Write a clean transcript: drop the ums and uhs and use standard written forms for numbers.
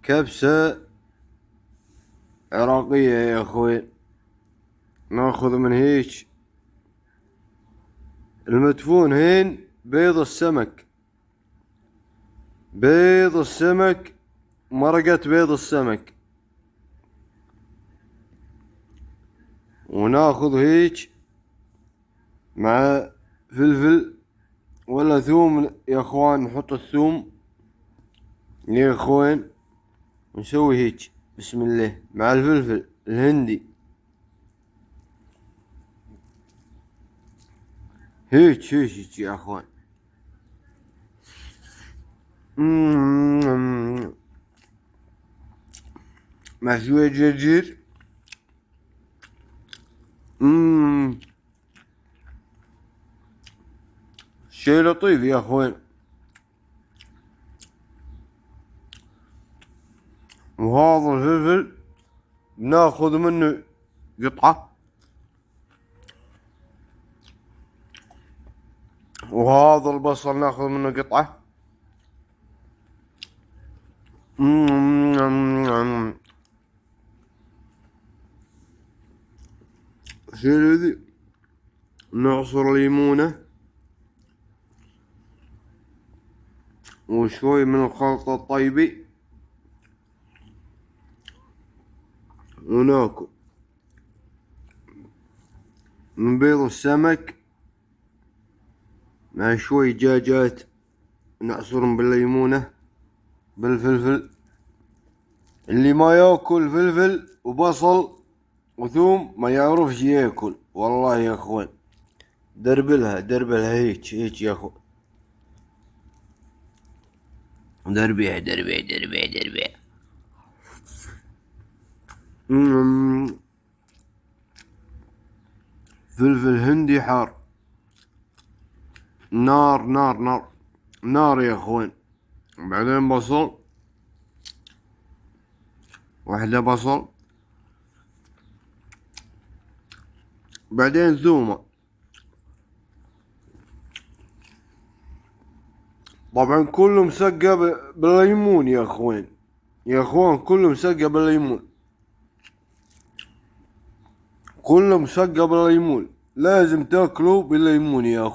كبسة عراقية يا اخوي. ناخذ من هيج المدفون هين بيض السمك، بيض السمك، مرقة بيض السمك، وناخذ هيج مع فلفل ولا ثوم يا اخوان. نحط الثوم يا اخوان ونسوي هيج بسم الله مع الفلفل الهندي، هيج يا اخوان. مع شوية جرجير. شي لطيف يا اخوان. وهذا الفلفل ناخذ منه قطعة، وهذا البصل ناخذ منه قطعة. شيل ذي، نعصر ليمونة وشوي من الخلطة الطيبة وناكل من بيض السمك مع شوي دجاجات نعصرهم بالليمونة بالفلفل. اللي ما ياكل فلفل وبصل وثوم ما يعرفش ياكل والله يا اخوان. دربلها هيك يا اخوان. دربيها. فلفل هندي حار، نار يا اخوان. بعدين بصل، واحدة بصل، بعدين ثومة. طبعا كله مسقى بالليمون يا اخوان، يا اخوان كله مسقى بالليمون، كله مسقى بالليمون. لازم تاكلوا بالليمون يا اخوان.